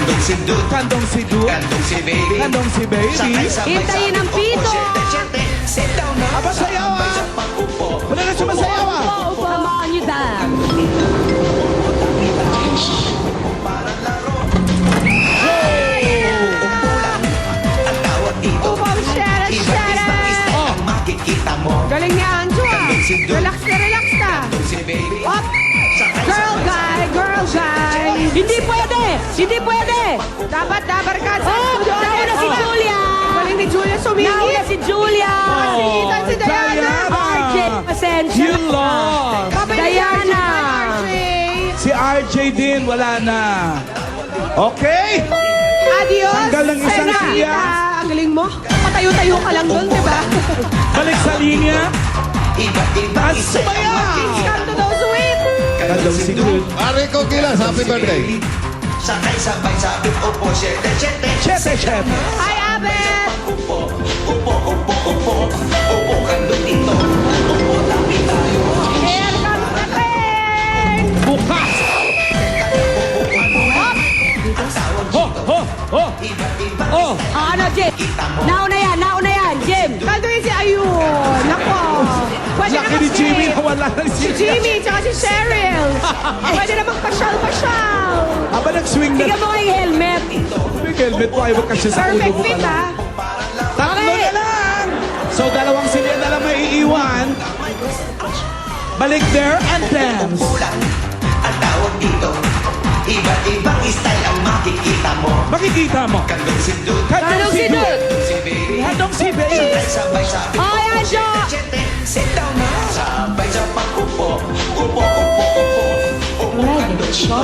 Kandong si Dud, Kandong si Dud, kandong si Baby, Kandong si Baby. Hintayin ang pito. Sit down na, Aba, sayaw, sabay ah. sa pag-upo. Wala na sumasayaw ah. Come on, you dance. Parang laro. Upo lang, ang tawag dito. Upaw, share it, Iba't share ibang it. style ang makikita mo. Galing ni Anjo ah. Relax na, relax na. Kandong si Baby, Up. sakay Girl sabay sa guy, girl guy. Hindi pwede! Hindi pwede! Dapat dabarkad sa Oh, nauna si Julia! Galing ni Julia Nauna sumingit. si Julia! Sinitan si Diana. RJ, pasensya. You lost. Diana. Si RJ din, wala na. Okay. Adios. Tanggal ng isang Senata. siya. Ang galing mo. Patayo-tayo ka lang doon, di ba? Balik sa linya. Iba't ibang style ang Asaya. makikita Come to those sweet. Kandong si Dud. Rico Gilas, happy birthday. Sakay sabay sabit, upo, siyete, siyete. Chete, chete. Hi, Abet. Upo, upo, upo, upo. Upo, kandong dito. Upo, tabi tayo. Here comes the train. Bukas. Ho, ho, ho. Iba't ibang Oh. Ano, Jim? Nauna yan, Jim. Kaldo yun si Ayun. Nako. Pwede Laki naman ni Jimmy na wala na Si si Jimmy, tsaka si Cheryl. Pwede namang pasyal-pasyal. Aba, nag-swing na. Tingnan mo nga yung helmet. May helmet po, ayaw kasi sa ulo Perfect mo fit, pala. ha? Tatlo na lang. So, dalawang silya na lang may iiwan. Balik there and dance. Kulang ang tawag dito. Iba't ibang style ang makikita mo. Makikita mo. Kandong si Dud, Kandong si Dud. kandong si Baby. Kandong si Baby. Sakay sabay sabit, Ay, upo, Anjo. siyete, siyete. Sit down na, sabay sa pag-upo. Upo, upo, upo. Upo, kandong dito.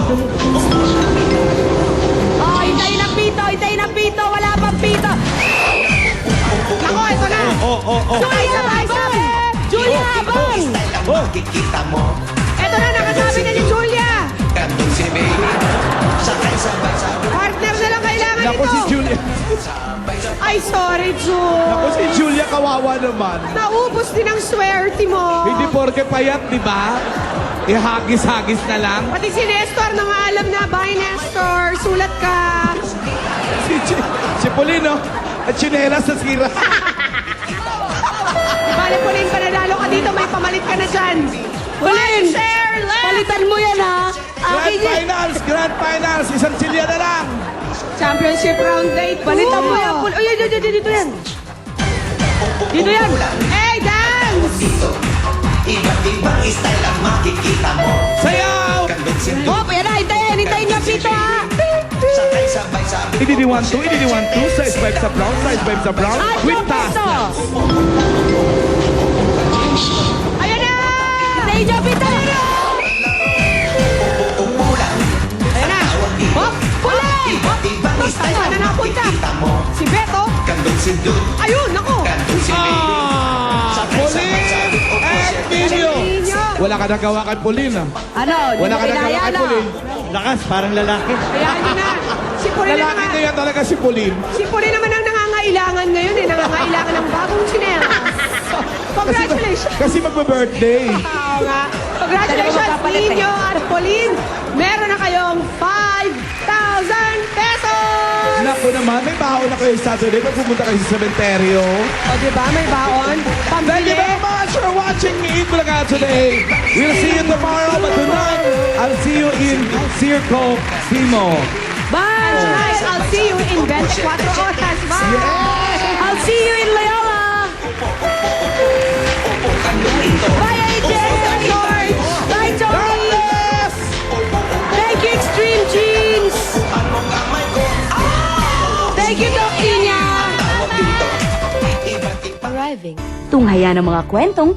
Oh, hintayin ang pito. Wala pang pito. Nako, ito na. Julia, habang! Julia, habang! Style ang makikita mo. Ito na, nakasabi na ni Julia. Kandong si Baby. Sakay sabay sabit, Partner na lang kailangan Naku ito. si Julia. sabay sa Ay, sorry, Ju. Naku si Julia, kawawa naman. Naubos din ang swerte mo. Hindi porke payat, di ba? Ihagis-hagis na lang. Pati si Nestor na nga alam na. Bye, Nestor. Sulat ka. Si Polino. At chinelas sa sira. Bale, Pauline, panadalo ka dito. May pamalit ka na dyan. Pauline, Share, left. palitan mo yan, ha? Grand Finals! Grand Finals! Isang silya na lang! Championship round date. Palitan mo yan. Uy, dito yan. Dito yan. Hey, dance! dito. Iba't ibang style ang makikita mo. Sayaw! Kandong si Dud, Oh, yan na, hintayin niyo ang pito, ha? sakay sabay sabit, Ididi 1-2, ididi 1-2. Size 5 sa brown, size 5 sa brown. Ay, With yung task. pito. Ayan na! Hintayin niyo ang pito. upo lang. Ayan na! Hop! Huli! Iba't ibang style Saan na ang napunta? makikita mo. Si Beto! Kandong si Dud, Ayun, ako! kandong si Baby. Sakay sabay Pauline! sabit, upo, And siyete, video! Ninyo! Wala ka nagawa kay Pauline, ah. Ano, Wala ka nagawa kinaya kay na. Pauline. Lakas, parang lalaki. Ayan nyo na! Si Pauline Lalaki naman, niya talaga si Pauline. si Pauline naman ang nangangailangan ngayon eh. Nangangailangan ng bagong chinelas. Congratulations! Kasi magbe-birthday. Oo nga. Congratulations, Dalawa magpapalit eh. Ninyo at Pauline! Meron na kayong 5,000 pesos! Naku naman, may baon na kayo Saturday pag pumunta kayo sa cementerio. O, diba? May baon. Thank Pambili. you very much for watching me in Bulaga today. We'll see you tomorrow, but tonight, I'll see you in Circo Simo. Bye! Tonight, I'll see you in 24 Oras. Bye! I'll see you in Loyola! Bye, AJ! Bye, George! Bye, Johnny! Yes! Thank you, Extreme Jeans! Thank you, Doc Inya! Iba't ibang Arriving. Tunghayan ng mga kwentong